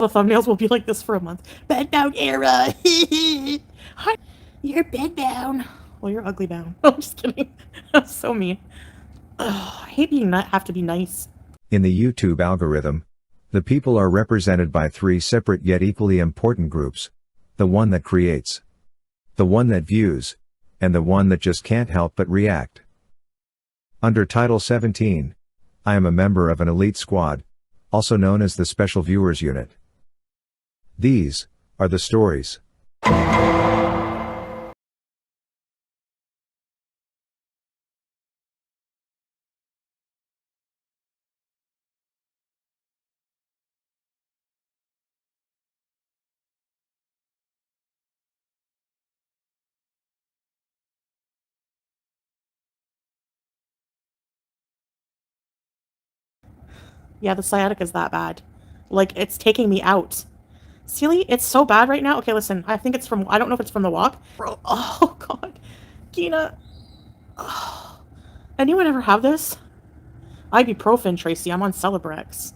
The thumbnails will be like this for a month. Bedbound era. Hi, you're bedbound. Well, you're ugly bound. I'm just kidding. That's so mean. Ugh, I hate being have to be nice. In the YouTube algorithm, the people are represented by three separate yet equally important groups: the one that creates, the one that views, and the one that just can't help but react. Under Title 17, I am a member of an elite squad, also known as the Special Viewers Unit. These are the stories. Yeah, the sciatica is that bad. Like, it's taking me out. Sealy, it's so bad right now. Okay, listen, I think it's from, I don't know if it's from the walk. Bro, oh god. Gina. Oh. Anyone ever have this? Ibuprofen, Tracy. I'm on Celebrex.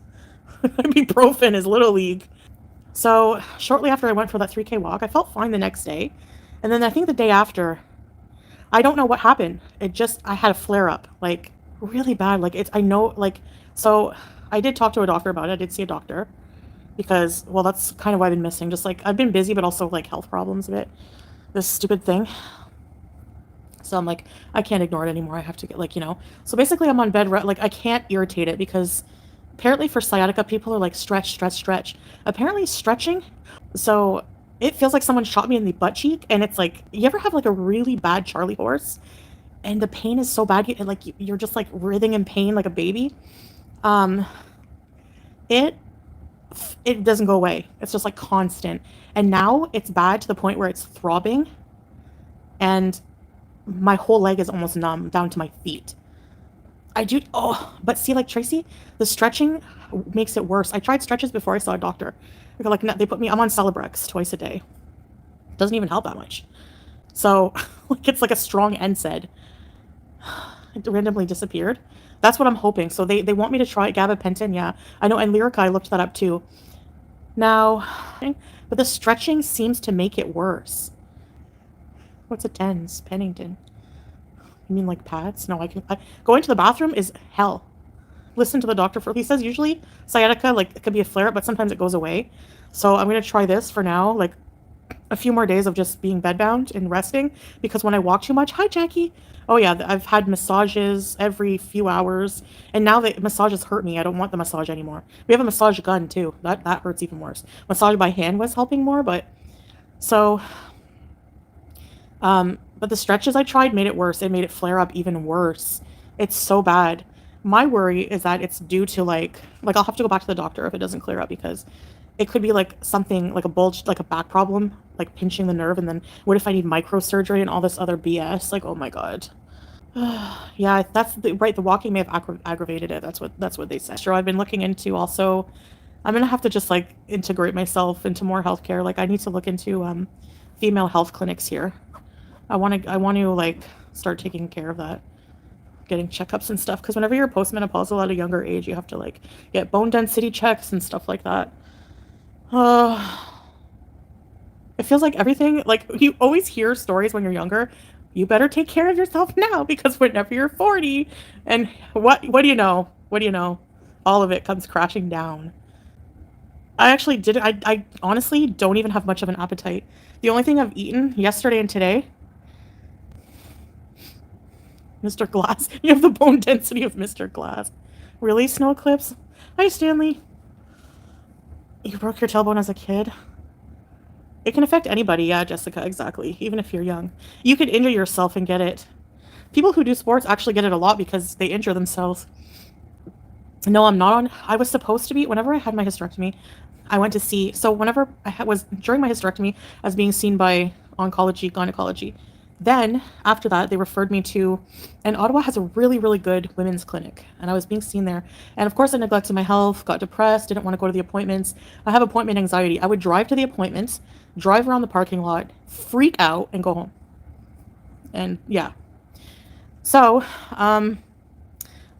Ibuprofen is Little League. So, shortly after I went for that 3K walk, I felt fine the next day. And then I think the day after, I don't know what happened. I had a flare up. Like, really bad. Like, I know, like, so I did talk to a doctor about it. I did see a doctor. Because, well, that's kind of why I've been missing. Just, like, I've been busy, but also, like, health problems a bit. This stupid thing. So I'm like, I can't ignore it anymore. I have to get, like, So basically I'm on bed, like, I can't irritate it because apparently for sciatica, people are like, stretch, stretch, stretch. Apparently stretching, so it feels like someone shot me in the butt cheek, and it's like, you ever have, like, a really bad Charlie horse? And the pain is so bad, you're just, like, writhing in pain like a baby. It doesn't go away. It's just, like, constant. And now it's bad to the point where it's throbbing, and my whole leg is almost numb down to my feet. But see, like, Tracy, the stretching makes it worse. I tried stretches before I saw a doctor. Like, they put me, I'm on Celebrex twice a day. Doesn't even help that much. So, like, it's like a strong NSAID. It randomly disappeared. That's what I'm hoping. So they want me to try gabapentin, yeah. I know, and Lyrica, I looked that up too. Now, but the stretching seems to make it worse. What's a TENS? Pennington. You mean like pads? No, going to the bathroom is hell. Listen to the doctor he says usually sciatica, like, it could be a flare, but sometimes it goes away. So I'm going to try this for now, like, a few more days of just being bedbound and resting, because when I walk too much, hi Jackie. Oh yeah, I've had massages every few hours, and now the massages hurt me. I don't want the massage anymore. We have a massage gun too. That hurts even worse. Massage by hand was helping more, but so but the stretches I tried made it worse. It made it flare up even worse. It's so bad. My worry is that it's due to, like I'll have to go back to the doctor if it doesn't clear up, because it could be like something like a bulge, like a back problem, like pinching the nerve, and then what if I need microsurgery and all this other BS? Like, oh my god. Yeah, that's right. The walking may have aggravated it. That's what they said. Sure, I've been looking into also. I'm gonna have to just, like, integrate myself into more healthcare. Like, I need to look into female health clinics here. I want to like start taking care of that, getting checkups and stuff. Because whenever you're postmenopausal at a younger age, you have to, like, get bone density checks and stuff like that. It feels like everything, like, you always hear stories when you're younger. You better take care of yourself now, because whenever you're 40, and what do you know? What do you know? All of it comes crashing down. I actually did. I honestly don't even have much of an appetite. The only thing I've eaten yesterday and today, Mr. Glass. You have the bone density of Mr. Glass. Really, Snow Eclipse? Hi, Stanley. You broke your tailbone as a kid? It can affect anybody, yeah, Jessica, exactly. Even if you're young. You could injure yourself and get it. People who do sports actually get it a lot because they injure themselves. No, I'm not on. I was supposed to be, whenever I had my hysterectomy, I went to see, so whenever during my hysterectomy, I was being seen by oncology, gynecology. Then, after that, they referred me to, and Ottawa has a really, really good women's clinic, and I was being seen there. And of course, I neglected my health, got depressed, didn't want to go to the appointments. I have appointment anxiety. I would drive to the appointments, drive around the parking lot, freak out, and go home. And yeah. So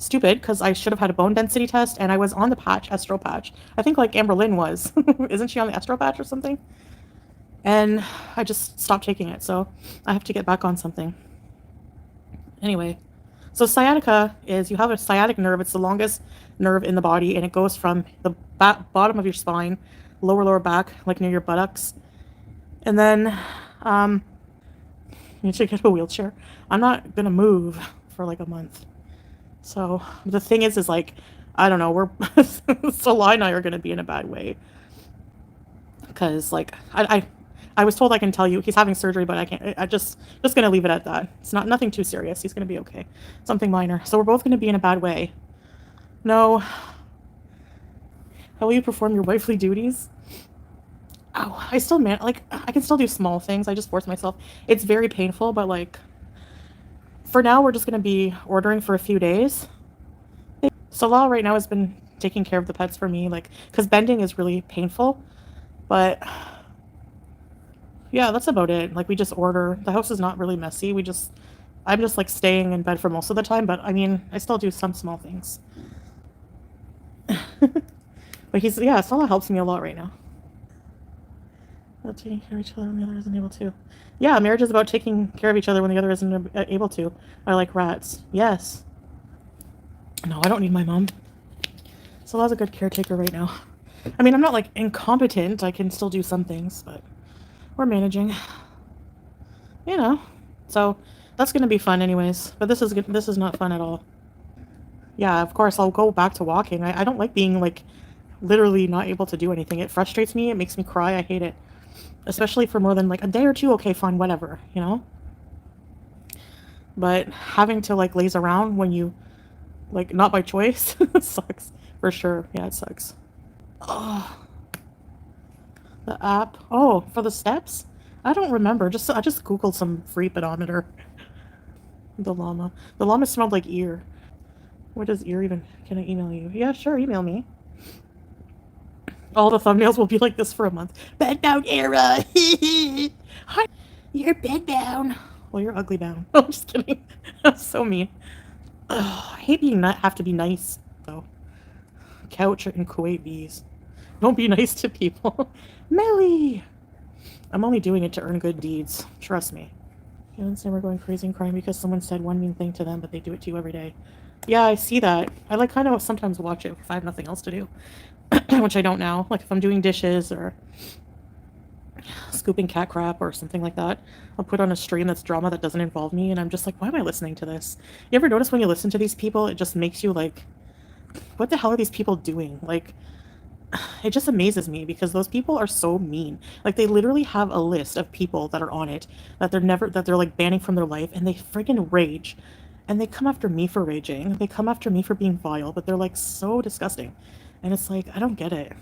stupid because I should have had a bone density test and I was on the patch, estro patch. I think like Amber Lynn was. Isn't she on the estro patch or something? And I just stopped taking it, so I have to get back on something. Anyway, so sciatica is you have a sciatic nerve. It's the longest nerve in the body, and it goes from the bottom of your spine, lower back, like near your buttocks. And then you should get a wheelchair. I'm not gonna move for like a month. So the thing is like, I don't know, we're Salah and I are gonna be in a bad way. Because like I was told I can tell you he's having surgery, but I can't. I just gonna leave it at that. It's not nothing too serious. He's gonna be okay. Something minor. So we're both gonna be in a bad way. No. How will you perform your wifely duties? Oh, I still like I can still do small things. I just force myself. It's very painful, but like for now we're just gonna be ordering for a few days. Salah right now has been taking care of the pets for me, like because bending is really painful. But yeah, that's about it. Like we just order. The house is not really messy. I'm just like staying in bed for most of the time, but I mean, I still do some small things. But yeah, Salah helps me a lot right now. About taking care of each other when the other isn't able to. Yeah, marriage is about taking care of each other when the other isn't able to. I like rats. Yes. No, I don't need my mom. Salah's a good caretaker right now. I mean, I'm not like incompetent. I can still do some things, but we're managing. You know. So that's gonna be fun anyways. But this is not fun at all. Yeah, of course I'll go back to walking. I don't like being like literally not able to do anything. It frustrates me. It makes me cry. I hate it. Especially for more than like a day or two. Okay, fine, whatever, you know? But having to like laze around when you like not by choice sucks for sure. Yeah, it sucks. Oh, the app. Oh, for the steps? I don't remember. I just googled some free pedometer. The llama. The llama smelled like ear. What does ear even? Can I email you? Yeah, sure, email me. All the thumbnails will be like this for a month. Bedbound era. Hi, you're bedbound. Well, you're ugly bound. I'm just kidding. That's so mean. Ugh, I hate being have to be nice though. Couch and Kuwait V's. Don't be nice to people. Melly. I'm only doing it to earn good deeds. Trust me. You don't say we're going crazy and crying because someone said one mean thing to them, but they do it to you every day. Yeah, I see that. I like kind of sometimes watch it if I have nothing else to do. Which I don't now. Like if I'm doing dishes or scooping cat crap or something like that, I'll put on a stream that's drama that doesn't involve me, and I'm just like, why am I listening to this? You ever notice when you listen to these people, it just makes you like, what the hell are these people doing? Like, it just amazes me because those people are so mean. Like they literally have a list of people that are on it that they're like banning from their life, and they friggin' rage. And they come after me for raging. They come after me for being vile, but they're like so disgusting. And it's like, I don't get it.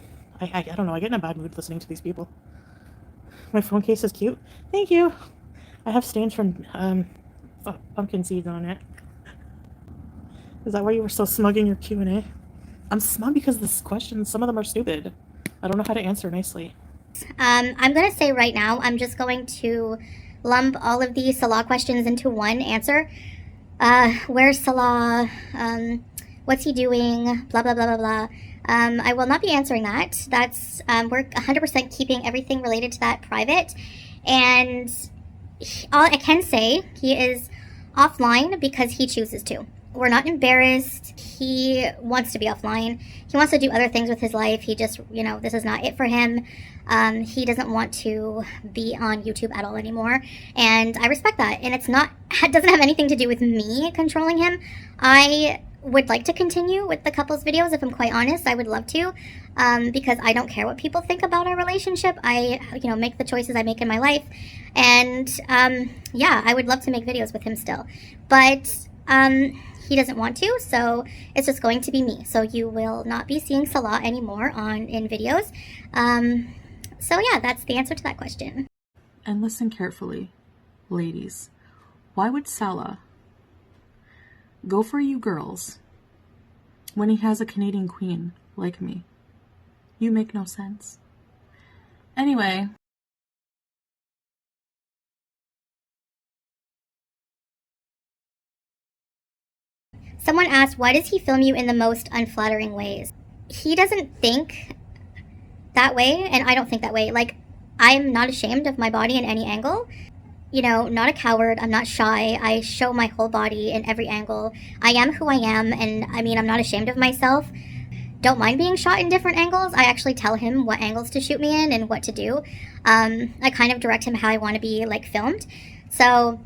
I don't know. I get in a bad mood listening to these people. My phone case is cute. Thank you. I have stains from pumpkin seeds on it. Is that why you were so smug in your Q&A? I'm smug because this question, some of them are stupid. I don't know how to answer nicely. I'm going to say right now, I'm just going to lump all of the Salah questions into one answer. Where's Salah? What's he doing? Blah, blah, blah, blah, blah. I will not be answering that. That's, we're 100% keeping everything related to that private. And all I can say, he is offline because he chooses to. We're not embarrassed. He wants to be offline. He wants to do other things with his life. He just, this is not it for him. He doesn't want to be on YouTube at all anymore. And I respect that. And it doesn't have anything to do with me controlling him. I would like to continue with the couples videos, if I'm quite honest. I would love to, because I don't care what people think about our relationship. I, make the choices I make in my life. And, yeah, I would love to make videos with him still. But, he doesn't want to, so it's just going to be me. So you will not be seeing Salah anymore in videos. So yeah, that's the answer to that question. And listen carefully, ladies. Why would Salah go for you girls when he has a Canadian queen like me? You make no sense. Anyway. Someone asked, why does he film you in the most unflattering ways? He doesn't think that way, and I don't think that way. Like, I'm not ashamed of my body in any angle. You know, not a coward. I'm not shy. I show my whole body in every angle. I am who I am, and I mean, I'm not ashamed of myself. Don't mind being shot in different angles. I actually tell him what angles to shoot me in and what to do. I kind of direct him how I want to be, like, filmed. So...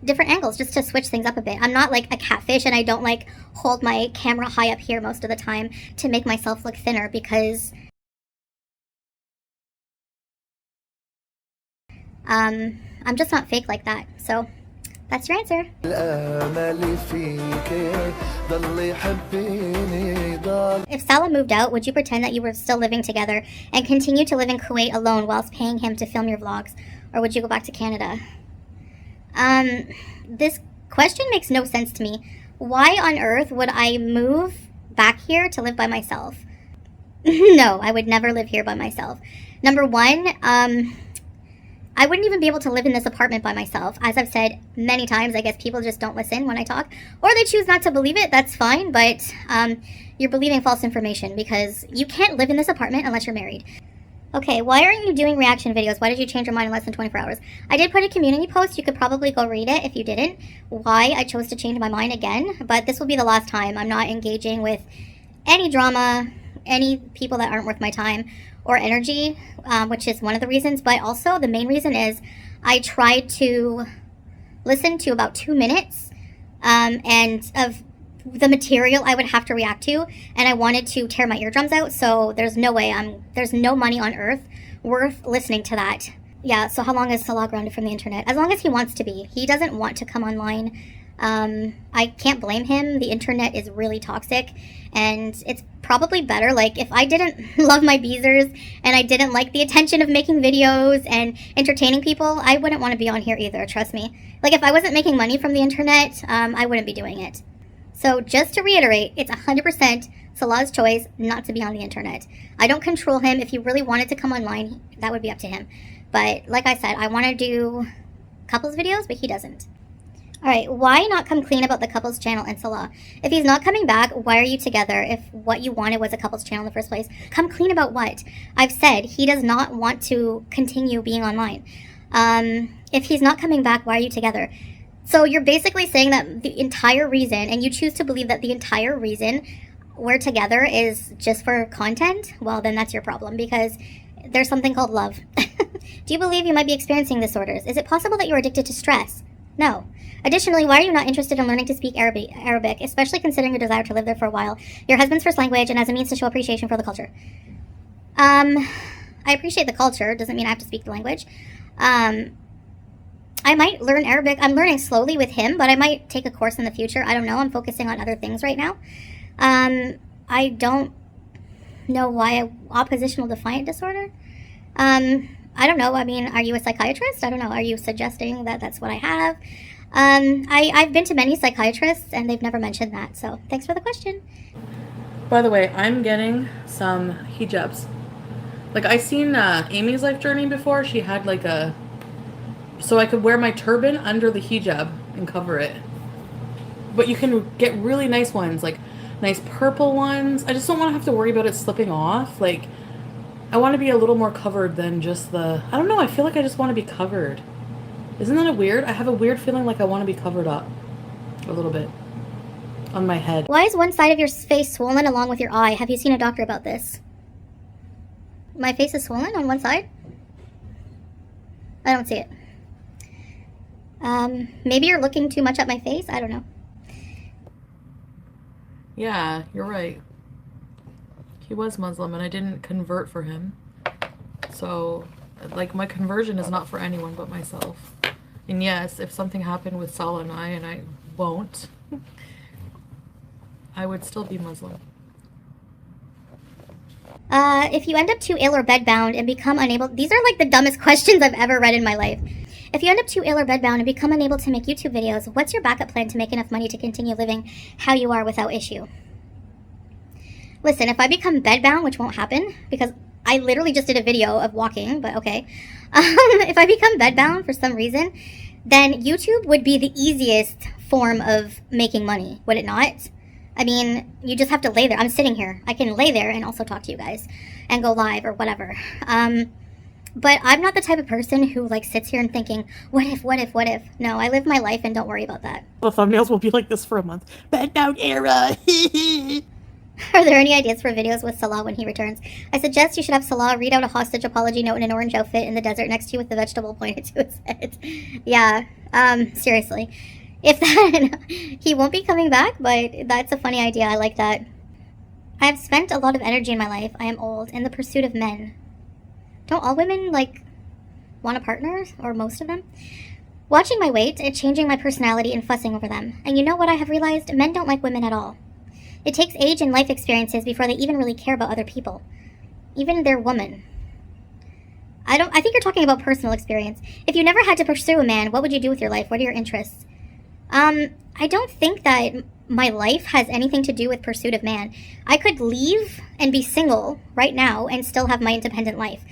different angles just to switch things up a bit. I'm not like a catfish, and I don't like hold my camera high up here most of the time to make myself look thinner, because I'm just not fake like that. So that's your answer. If Salah moved out, would you pretend that you were still living together and continue to live in Kuwait alone whilst paying him to film your vlogs, or would you go back to Canada? This question makes no sense to me. Why on earth would I move back here to live by myself? No, I would never live here by myself. Number one, I wouldn't even be able to live in this apartment by myself. As I've said many times, I guess people just don't listen when I talk, or they choose not to believe it. That's fine, but you're believing false information, because you can't live in this apartment unless you're married. Okay, why aren't you doing reaction videos? Why did you change your mind in less than 24 hours? I did put a community post. You could probably go read it if you didn't. Why I chose to change my mind again, but this will be the last time. I'm not engaging with any drama, any people that aren't worth my time or energy, which is one of the reasons, but also the main reason is I tried to listen to about 2 minutes and of the material I would have to react to, and I wanted to tear my eardrums out, so there's no way there's no money on earth worth listening to that. Yeah, so how long is Salah grounded from the internet? As long as he wants to be. He doesn't want to come online. I can't blame him. The internet is really toxic, and it's probably better, like, if I didn't love my beezers and I didn't like the attention of making videos and entertaining people, I wouldn't want to be on here either, trust me. Like, if I wasn't making money from the internet, I wouldn't be doing it. So just to reiterate, it's 100% Salah's choice not to be on the internet. I don't control him. If he really wanted to come online, that would be up to him. But like I said, I want to do couples videos, but he doesn't. Alright, why not come clean about the couples channel and Salah? If he's not coming back, why are you together if what you wanted was a couples channel in the first place? Come clean about what? I've said he does not want to continue being online. If he's not coming back, why are you together? So you're basically saying that the entire reason, and you choose to believe that the entire reason we're together is just for content? Well, then that's your problem, because there's something called love. Do you believe you might be experiencing disorders? Is it possible that you're addicted to stress? No. Additionally, why are you not interested in learning to speak Arabic, especially considering your desire to live there for a while, your husband's first language, and as a means to show appreciation for the culture? I appreciate the culture. Doesn't mean I have to speak the language. I might learn Arabic. I'm learning slowly with him, but I might take a course in the future. I don't know. I'm focusing on other things right now. I don't know why oppositional defiant disorder. I don't know. I mean, are you a psychiatrist? I don't know. Are you suggesting that that's what I have? I've been to many psychiatrists, and they've never mentioned that. So thanks for the question. By the way, I'm getting some hijabs. Like, I seen Amy's life journey before. She had like a... so I could wear my turban under the hijab and cover it. But you can get really nice ones, like nice purple ones. I just don't want to have to worry about it slipping off. Like, I want to be a little more covered than just the... I don't know, I feel like I just want to be covered. Isn't that weird? I have a weird feeling like I want to be covered up. A little bit. On my head. Why is one side of your face swollen along with your eye? Have you seen a doctor about this? My face is swollen on one side? I don't see it. Maybe you're looking too much at my face? I don't know. Yeah, you're right. He was Muslim and I didn't convert for him. So, like, my conversion is not for anyone but myself. And yes, if something happened with Salah and I won't, I would still be Muslim. If you end up too ill or bedbound and become unable... These are like the dumbest questions I've ever read in my life. If you end up too ill or bedbound and become unable to make YouTube videos, what's your backup plan to make enough money to continue living how you are without issue? Listen, if I become bedbound, which won't happen, because I literally just did a video of walking, but okay. If I become bedbound for some reason, then YouTube would be the easiest form of making money, would it not? I mean, you just have to lay there. I'm sitting here. I can lay there and also talk to you guys and go live or whatever. But I'm not the type of person who like sits here and thinking, what if, what if, what if? No, I live my life and don't worry about that. The thumbnails will be like this for a month. Bedbound era. Are there any ideas for videos with Salah when he returns? I suggest you should have Salah read out a hostage apology note in an orange outfit in the desert next to you with the vegetable pointed to his head. Yeah, seriously. If that, he won't be coming back, but that's a funny idea. I like that. I have spent a lot of energy in my life. I am old in the pursuit of men. Don't all women, like, want a partner? Or most of them? Watching my weight, changing my personality, and fussing over them. And you know what I have realized? Men don't like women at all. It takes age and life experiences before they even really care about other people. Even their woman. I think you're talking about personal experience. If you never had to pursue a man, what would you do with your life? What are your interests? I don't think that my life has anything to do with pursuit of man. I could leave and be single right now and still have my independent life.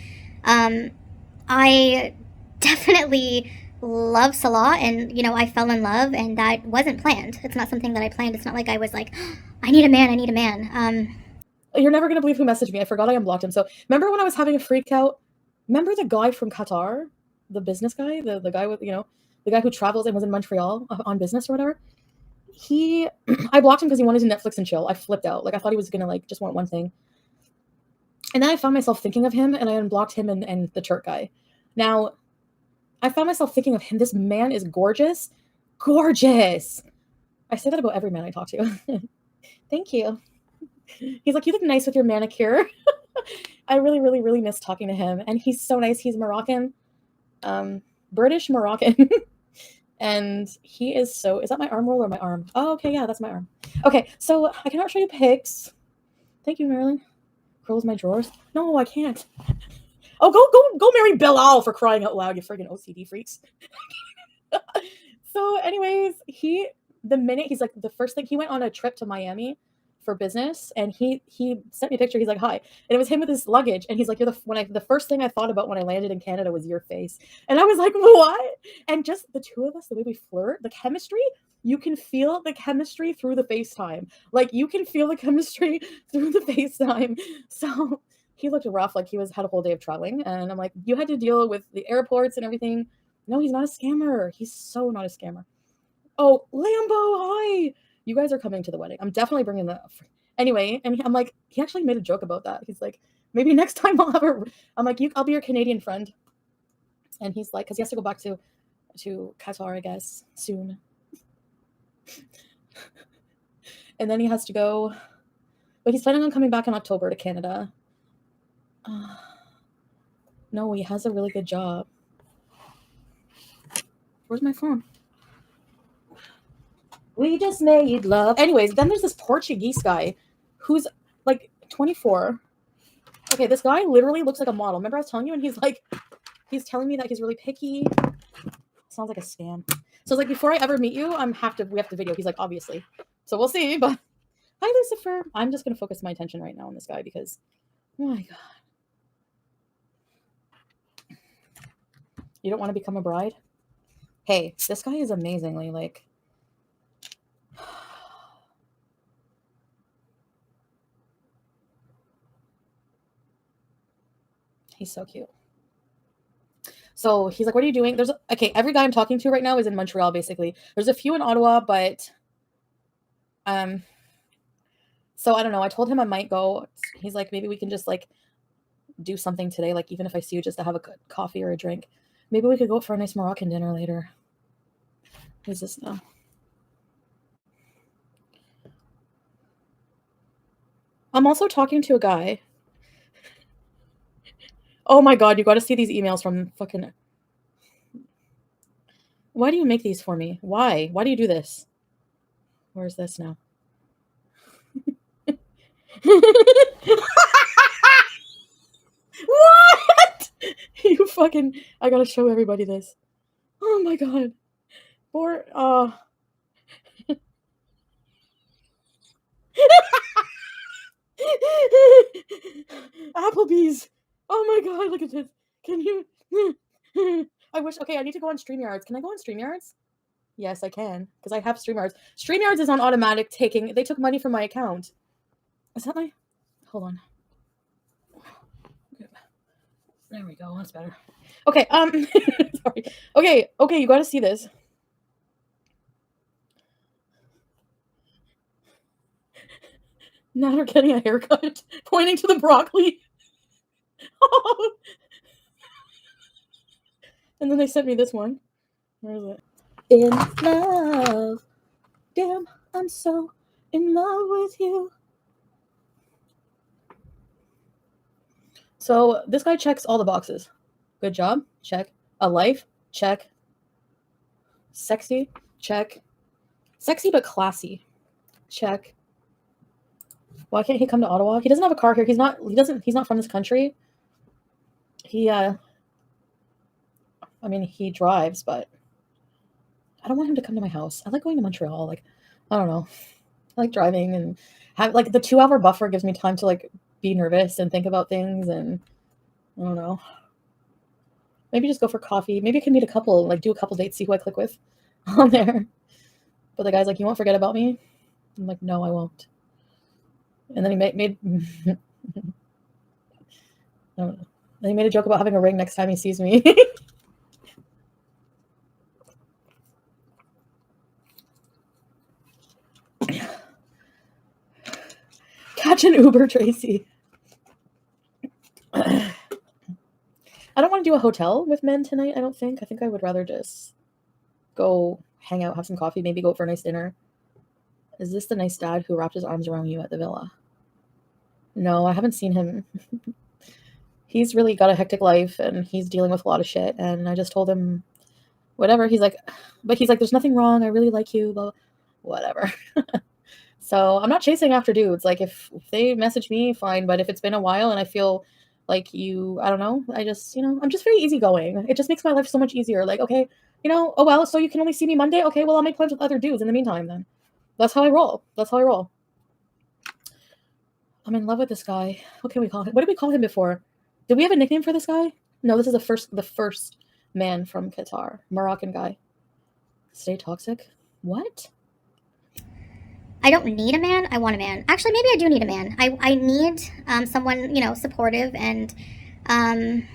I definitely love Salah, and, you know, I fell in love, and that wasn't planned. It's not something that I planned. It's not like I was like, I need a man, I need a man. You're never going to believe who messaged me. I forgot I unblocked him. So remember when I was having a freak out? Remember the guy from Qatar? The business guy? The guy with, you know, the guy who travels and was in Montreal on business or whatever? I blocked him because he wanted to Netflix and chill. I flipped out. Like, I thought he was going to, like, just want one thing. And then I found myself thinking of him, and I unblocked him and the Turk guy. Now, I found myself thinking of him. This man is gorgeous. Gorgeous! I say that about every man I talk to. Thank you. He's like, you look nice with your manicure. I really, really, really miss talking to him. And he's so nice. He's Moroccan. British Moroccan. And he is so... Is that my arm roll or my arm? Oh, okay, yeah, that's my arm. Okay, so I cannot show you pics. Thank you, Marilyn. Close my drawers. No, I can't. Oh, go marry Bilal, for crying out loud, you friggin' OCD freaks. So anyways, the minute he's like, the first thing, he went on a trip to Miami for business, and he sent me a picture. He's like, hi. And it was him with his luggage, and he's like, the first thing I thought about when I landed in Canada was your face. And I was like, what? And just the two of us, the way we flirt, the chemistry, you can feel the chemistry through the FaceTime. Like, you can feel the chemistry through the FaceTime. So he looked rough, like he had a whole day of traveling. And I'm like, you had to deal with the airports and everything. No, he's not a scammer. He's so not a scammer. Oh, Lambo, hi. You guys are coming to the wedding. I'm definitely bringing that up. Anyway, and I'm like, he actually made a joke about that. He's like, maybe next time I'll have I'm like, I'll be your Canadian friend. And he's like, because he has to go back to Qatar, I guess, soon. And then he has to go, but he's planning on coming back in October to Canada. No, he has a really good job. Where's my phone? We just made love. Anyways, then there's this Portuguese guy who's like 24. Okay, this guy literally looks like a model. Remember I was telling you? And he's telling me that he's really picky. Sounds like a scam. So it's like, before I ever meet you, we have to video. He's like, obviously. So we'll see. But hi, Lucifer. I'm just going to focus my attention right now on this guy because, oh my God. You don't want to become a bride? Hey, this guy is amazingly like... He's so cute. So he's like, what are you doing? Every guy I'm talking to right now is in Montreal, basically. There's a few in Ottawa, but so I don't know. I told him I might go. He's like, maybe we can just like do something today, like even if I see you just to have a coffee or a drink. Maybe we could go for a nice Moroccan dinner later. Who's this now? I'm also talking to a guy. Oh my God, you got to see these emails from fucking... Why do you make these for me? Why? Why do you do this? Where's this now? What? You fucking... I gotta show everybody this. Oh my God. Applebee's. Oh my god, look at this. Can you? I wish. Okay, I need to go on StreamYards. Can I go on StreamYards? Yes, I can, because I have StreamYards. StreamYards is on automatic taking. They took money from my account. Is that my? Hold on. There we go. That's better. Okay. Sorry. Okay. You got to see this. Now they're getting a haircut, pointing to the broccoli. And then they sent me this one. Where is it? In love. Damn, I'm so in love with you. So this guy checks all the boxes. Good job. Check. A life. Check. Sexy. Check. Sexy but classy. Check. Why can't he come to Ottawa? He doesn't have a car here. He's not from this country. He he drives, but I don't want him to come to my house. I like going to Montreal. Like, I don't know. I like driving and have like the 2-hour buffer gives me time to like be nervous and think about things, and I don't know. Maybe just go for coffee. Maybe I can meet a couple, like do a couple dates, see who I click with on there. But the guy's like, you won't forget about me? I'm like, no, I won't. And then he made I don't know. Then he made a joke about having a ring next time he sees me. Catch an Uber, Tracy. I don't want to do a hotel with men tonight, I don't think. I think I would rather just go hang out, have some coffee, maybe go out for a nice dinner. Is this the nice dad who wrapped his arms around you at the villa? No, I haven't seen him. He's really got a hectic life and he's dealing with a lot of shit. And I just told him, whatever. He's like, there's nothing wrong. I really like you, but whatever. So I'm not chasing after dudes. Like if they message me, fine. But if it's been a while and I feel like I don't know, I just, I'm just very easygoing. It just makes my life so much easier. Like, okay, oh well, so you can only see me Monday? Okay, well, I'll make plans with other dudes in the meantime then. That's how I roll. I'm in love with this guy. What can we call him? What did we call him before? Did we have a nickname for this guy? No, this is the first man from Qatar. Moroccan guy. Stay toxic? What? I don't need a man. I want a man. Actually, maybe I do need a man. I need someone, supportive, and I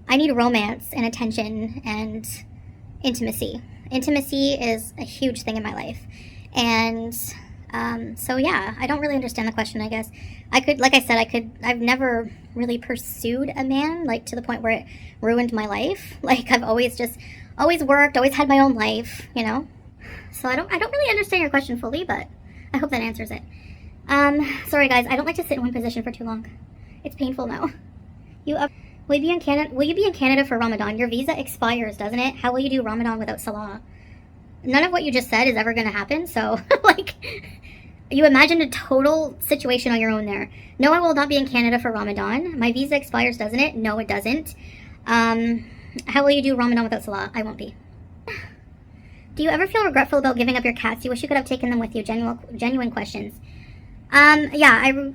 need romance and attention and intimacy. Intimacy is a huge thing in my life. And so yeah, I don't really understand the question, I guess. I've never really pursued a man, like to the point where it ruined my life. Like I've always worked, always had my own life, So I don't really understand your question fully, but I hope that answers it. Sorry guys, I don't like to sit in one position for too long. It's painful now. Will you be in Canada for Ramadan? Your visa expires, doesn't it? How will you do Ramadan without Salah? None of what you just said is ever going to happen, so like you imagined a total situation on your own there. No, I will not be in Canada for Ramadan. My visa expires, doesn't it? No, it doesn't. How will you do Ramadan without Salah? I won't be. Do you ever feel regretful about giving up your cats? You wish you could have taken them with you. Genuine questions. Yeah,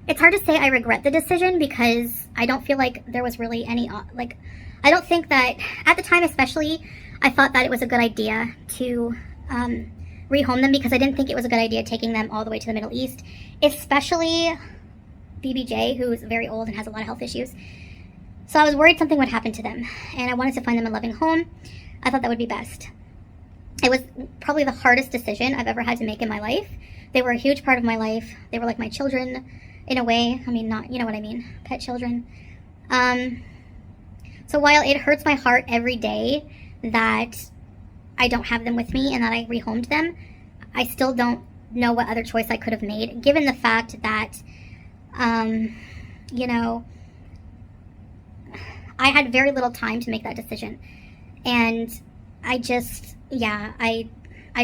it's hard to say I regret the decision because I don't feel like there was really any, I don't think that, at the time especially, I thought that it was a good idea to rehome them because I didn't think it was a good idea taking them all the way to the Middle East, especially BBJ, who's very old and has a lot of health issues. So I was worried something would happen to them, and I wanted to find them a loving home. I thought that would be best. It was probably the hardest decision I've ever had to make in my life. They were a huge part of my life. They were like my children in a way. I mean, not, you know what I mean, pet children. So while it hurts my heart every day that I don't have them with me and that I rehomed them, I still don't know what other choice I could have made, given the fact that, I had very little time to make that decision. And I just, I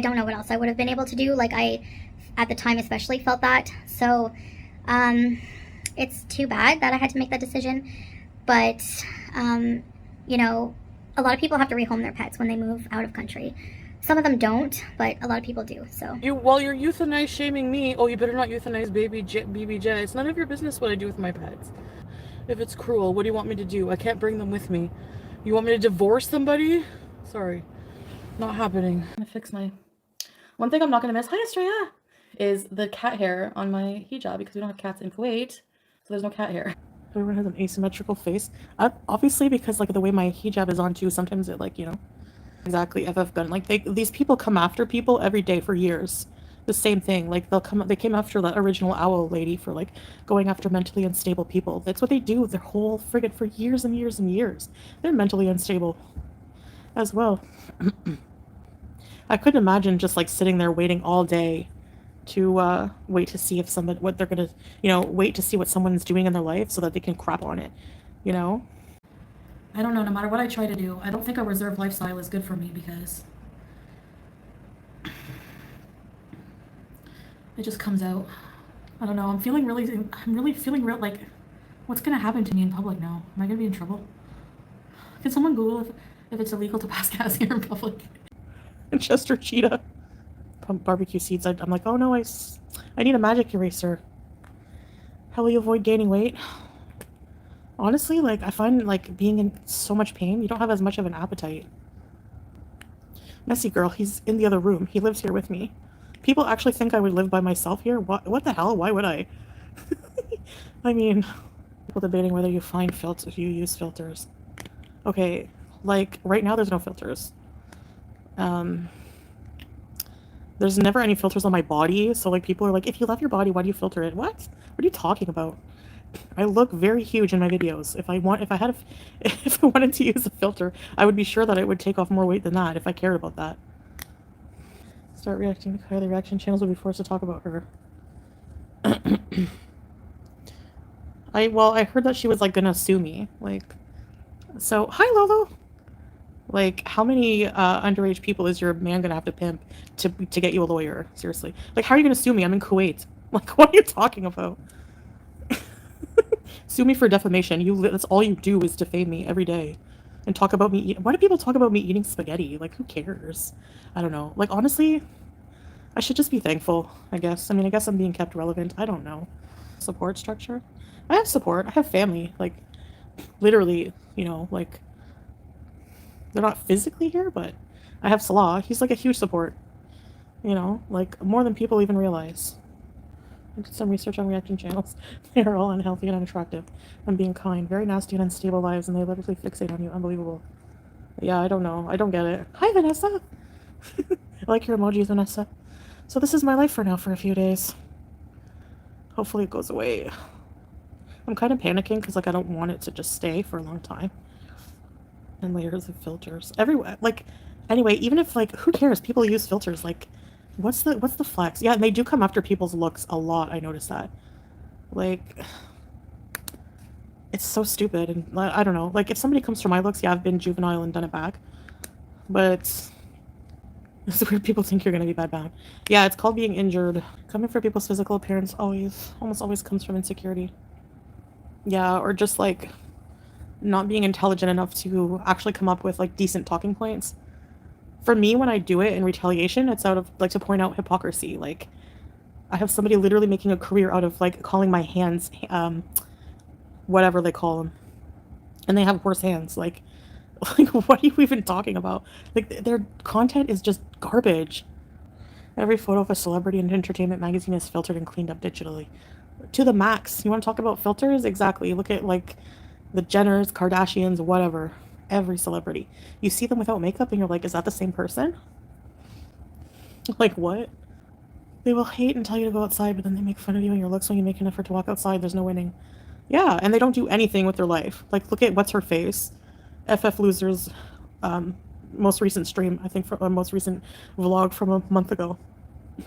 don't know what else I would have been able to do. Like I, at the time especially, felt that. So, it's too bad that I had to make that decision. But, a lot of people have to rehome their pets when they move out of country. Some of them don't, but a lot of people do, so. While you're euthanize shaming me, oh, you better not euthanize BBJ. It's none of your business what I do with my pets. If it's cruel, what do you want me to do? I can't bring them with me. You want me to divorce somebody? Sorry. Not happening. I'm gonna fix my... One thing I'm not gonna miss, hi Estrella, is the cat hair on my hijab because we don't have cats in Kuwait, so there's no cat hair. Everyone has an asymmetrical face. Obviously, because like the way my hijab is on too, sometimes it like, you know. Exactly, FF gun. Like these people come after people every day for years. The same thing. Like they came after the original owl lady for like going after mentally unstable people. That's what they do their whole friggin' for years and years and years. They're mentally unstable as well. I couldn't imagine just like sitting there waiting all day to wait to see if somebody, what they're gonna, you know, wait to see what someone's doing in their life so that they can crap on it, you know? I don't know, no matter what I try to do, I don't think a reserved lifestyle is good for me because it just comes out. I don't know, I'm really feeling real, like, what's gonna happen to me in public now? Am I gonna be in trouble? Can someone Google if it's illegal to pass gas here in public? Chester Cheetah. Barbecue seeds. I'm like, oh no, I need a magic eraser. How will you avoid gaining weight? Honestly, like, I find, like, being in so much pain, you don't have as much of an appetite. Messy girl, he's in the other room. He lives here with me. People actually think I would live by myself here? What the hell? Why would I? I mean, people debating whether you find filters, you use filters. Okay, like, right now there's no filters. There's never any filters on my body, so like people are like, if you love your body, why do you filter it? What are you talking about? I look very huge in my videos. If I wanted to use a filter, I would be sure that it would take off more weight than that if I cared about that. Start reacting to Kylie reaction channels would be forced to talk about her. I heard that she was like gonna sue me. Like, so hi Lolo. Like, how many underage people is your man gonna have to pimp to get you a lawyer? Seriously. Like, how are you gonna sue me? I'm in Kuwait. Like, what are you talking about? Sue me for defamation. That's all you do is defame me every day. And talk about me. Why do people talk about me eating spaghetti? Like, who cares? I don't know. Like, honestly, I should just be thankful, I guess. I mean, I guess I'm being kept relevant. I don't know. Support structure? I have support. I have family. Like, literally, you know, like, they're not physically here, but I have Salah. He's like a huge support. You know, like more than people even realize. I did some research on reaction channels. They are all unhealthy and unattractive. I'm being kind. Very nasty and unstable lives, and they literally fixate on you. Unbelievable. Yeah, I don't know. I don't get it. Hi, Vanessa! I like your emojis, Vanessa. So this is my life for now for a few days. Hopefully it goes away. I'm kind of panicking because like I don't want it to just stay for a long time. And layers of filters everywhere. Like, anyway, even if like, who cares? People use filters. Like, what's the flex? Yeah, and they do come after people's looks a lot. I noticed that. Like, it's so stupid. And I don't know. Like, if somebody comes for my looks, yeah, I've been juvenile and done it back. But it's weird. People think you're gonna be bedbound. Yeah, it's called being injured. Coming for people's physical appearance almost always comes from insecurity. Yeah, or just like not being intelligent enough to actually come up with like decent talking points. For me, when I do it in retaliation, it's out of like to point out hypocrisy. Like, I have somebody literally making a career out of like calling my hands whatever they call them, and they have worse hands. Like what are you even talking about? Like, their content is just garbage. Every photo of a celebrity in an entertainment magazine is filtered and cleaned up digitally to the max. You want to talk about filters? Exactly. Look at like the Jenners, Kardashians, whatever. Every celebrity. You see them without makeup and you're like, is that the same person? Like, what? They will hate and tell you to go outside, but then they make fun of you and your looks when you make an effort to walk outside. There's no winning. Yeah, and they don't do anything with their life. Like, look at what's her face. FF Losers, most recent stream, I think, for most recent vlog from a month ago.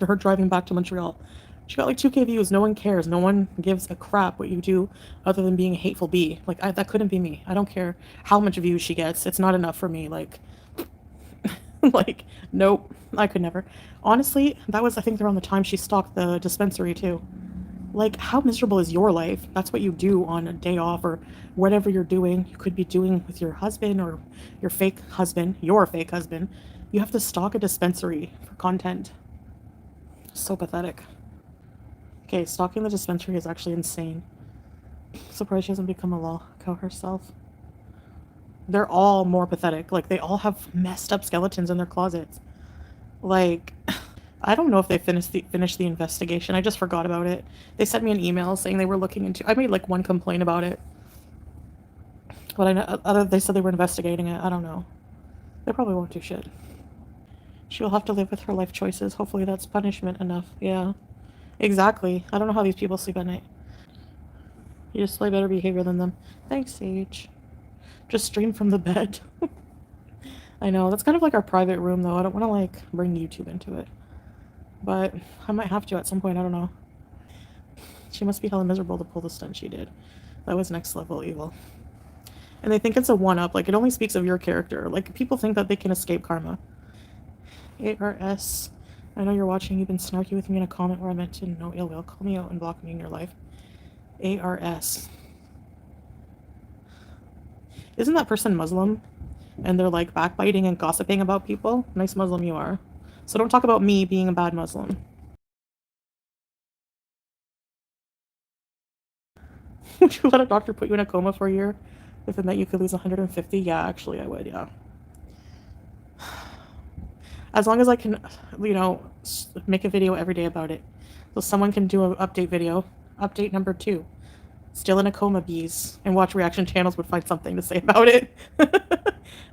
Her driving back to Montreal. She got like 2K views. No one cares. No one gives a crap what you do other than being a hateful bee. Like, that couldn't be me. I don't care how much views she gets. It's not enough for me. Like, like, nope. I could never. Honestly, that was, I think, around the time she stalked the dispensary, too. Like, how miserable is your life? That's what you do on a day off or whatever you're doing. You could be doing with your husband or your fake husband. Your fake husband. You have to stalk a dispensary for content. So pathetic. Okay, stalking the dispensary is actually insane. Surprised she hasn't become a lolcow herself. They're all more pathetic. Like, they all have messed up skeletons in their closets. Like, I don't know if they finished the investigation. I just forgot about it. They sent me an email saying they were looking into. I made like one complaint about it, but I know they said they were investigating it. I don't know. They probably won't do shit. She will have to live with her life choices. Hopefully that's punishment enough. Yeah, exactly. I don't know how these people sleep at night. You display better behavior than them. Thanks, Sage. Just stream from the bed. I know, that's kind of like our private room, though. I don't want to, like, bring YouTube into it. But I might have to at some point, I don't know. She must be hella miserable to pull the stunt she did. That was next level evil. And they think it's a one-up, like, it only speaks of your character. Like, people think that they can escape karma. ARS. I know you're watching, you've been snarky with me in a comment where I meant to no ill will. Call me out and block me in your life. ARS. Isn't that person Muslim? And they're like backbiting and gossiping about people? Nice Muslim you are. So don't talk about me being a bad Muslim. Would you let a doctor put you in a coma for a year if it meant you could lose 150? Yeah, actually I would, yeah. As long as I can, you know, make a video every day about it. So someone can do an update video. Update number 2. Still in a coma, bees. And watch reaction channels would find something to say about it.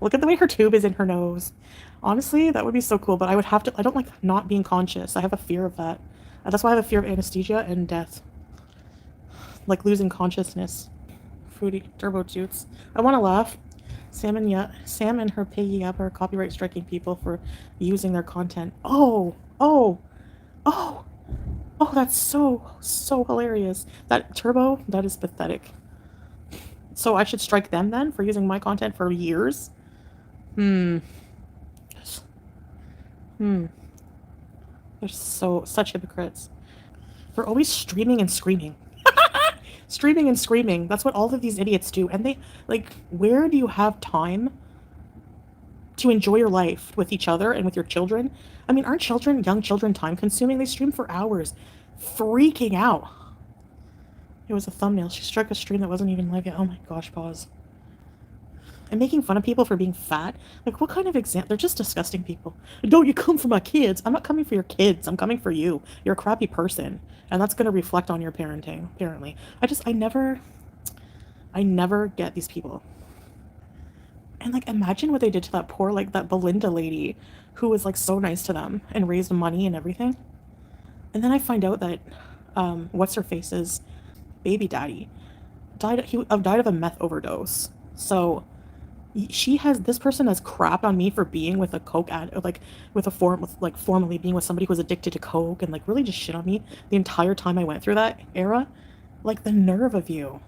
Look at the way her tube is in her nose. Honestly, that would be so cool, but I would have to, I don't like not being conscious. I have a fear of that. That's why I have a fear of anesthesia and death. Like losing consciousness. Foodie, turbo toots. I want to laugh. Sam and her piggy yap are copyright striking people for using their content. Oh, that's so hilarious. That turbo, that is pathetic. So I should strike them then for using my content for years? They're such hypocrites. They're always streaming and screaming. Streaming and screaming. That's what all of these idiots do. And they, like, where do you have time to enjoy your life with each other and with your children? I mean, aren't young children, time consuming? They stream for hours, freaking out. It was a thumbnail. She struck a stream that wasn't even live yet. Oh my gosh, pause. And making fun of people for being fat? Like, what kind of example? They're just disgusting people. Don't you come for my kids? I'm not coming for your kids. I'm coming for you. You're a crappy person. And that's going to reflect on your parenting, apparently. I never get these people. And, like, imagine what they did to that poor, like, that Belinda lady who was, like, so nice to them and raised money and everything. And then I find out that, what's-her-face's baby daddy died of a meth overdose. So this person has crapped on me for being with a coke formerly being with somebody who was addicted to coke and like really just shit on me the entire time I went through that era. Like, the nerve of you.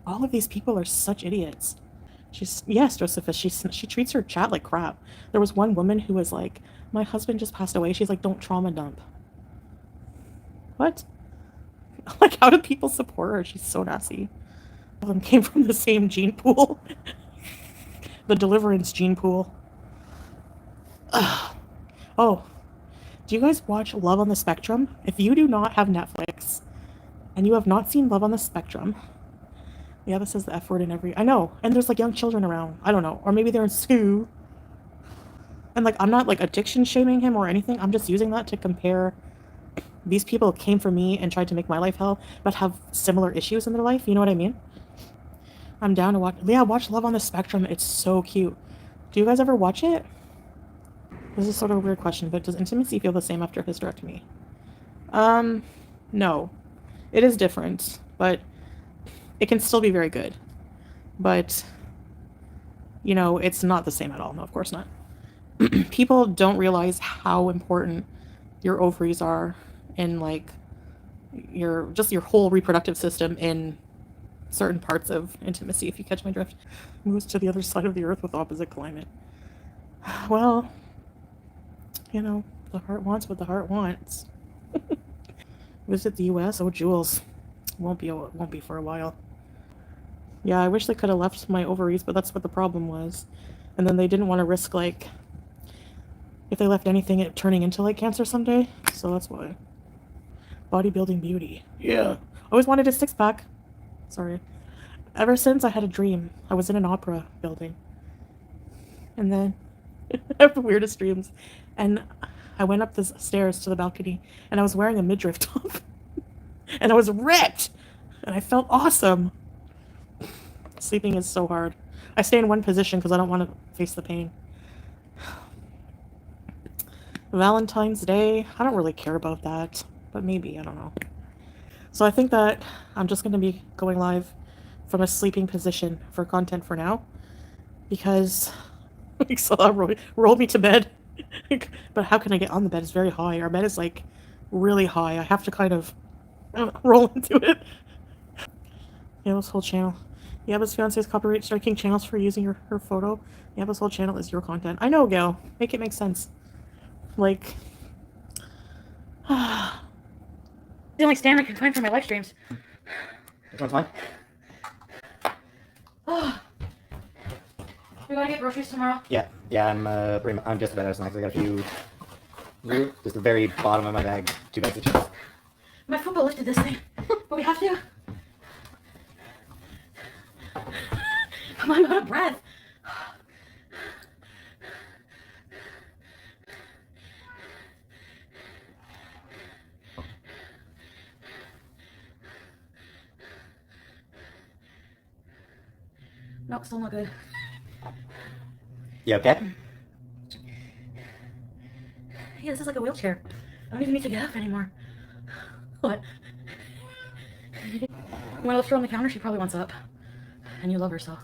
All of these people are such idiots. Yes, Josephus, she treats her chat like crap. There was one woman who was like, my husband just passed away. She's like, don't trauma dump. What? Like, how do people support her? She's so nasty. All of them came from the same gene pool. The Deliverance gene pool. Ugh. Oh, do you guys watch Love on the Spectrum? If you do not have Netflix and you have not seen Love on the Spectrum, yeah, this says the F word in every. I know, and there's like young children around. I don't know, or maybe they're in school. And like, I'm not like addiction shaming him or anything. I'm just using that to compare. These people came for me and tried to make my life hell, but have similar issues in their life. You know what I mean? I'm down to watch. Yeah, watch Love on the Spectrum. It's so cute. Do you guys ever watch it? This is sort of a weird question, but does intimacy feel the same after hysterectomy? No. It is different, but it can still be very good. But, you know, it's not the same at all. No, of course not. People don't realize how important your ovaries are in, like, your whole reproductive system in certain parts of intimacy, if you catch my drift. Moves to the other side of the earth with opposite climate. Well, you know, the heart wants what the heart wants. Visit the US? Oh, Jules. Won't be for a while. Yeah, I wish they could have left my ovaries, but that's what the problem was. And then they didn't want to risk, like, if they left anything, it turning into, like, cancer someday. So that's why. Bodybuilding beauty. Yeah. Always wanted a six-pack. Sorry. Ever since I had a dream, I was in an opera building. And then I have the weirdest dreams. And I went up the stairs to the balcony and I was wearing a midriff top. And I was ripped. And I felt awesome. Sleeping is so hard. I stay in one position because I don't want to face the pain. Valentine's Day, I don't really care about that. But maybe, I don't know. So I think that I'm just going to be going live from a sleeping position for content for now. Because Salah rolled me to bed. But how can I get on the bed? It's very high. Our bed is like really high. I have to kind of roll into it. Yaba's whole channel. Yaba's fiance is copyright striking channels for using her photo. Yaba's whole channel is your content. I know, Gail. Make it make sense. Like, the only stand I can find for my live streams. This one's fine. Oh. We gotta get groceries tomorrow. Yeah, I'm just about out of snacks. I got a few, just the very bottom of my bag, 2 bags of chips. My football lifted this thing, but we have to. I'm out of breath. No, still not good. You okay? Yeah, this is like a wheelchair. I don't even need to get up anymore. What? When I lift her on the counter, she probably wants up. And you love her, so.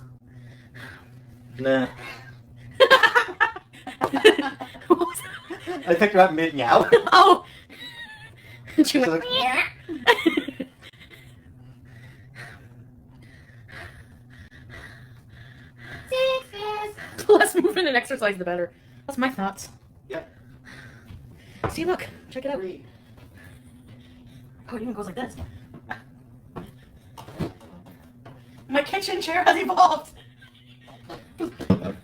Nah. I picked her up mid-meow. Oh! And she went, like, yeah. The less movement and exercise, the better. That's my thoughts. Yeah. See, look. Check it out. Oh, it even goes like this. My kitchen chair has evolved. And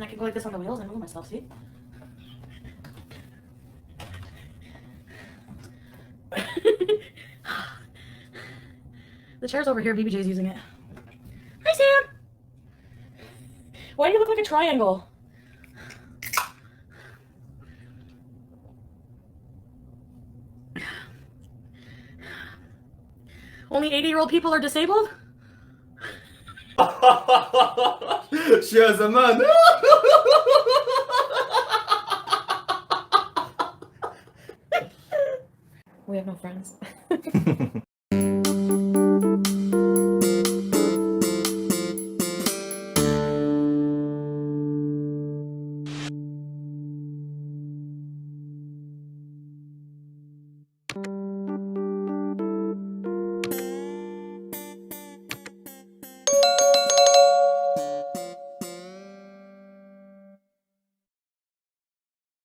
I can go like this on the wheels and move myself, see? The chair's over here, BBJ's using it. Hi, Sam! Why do you look like a triangle? Only 80-year-old people are disabled? She has a man. We have no friends.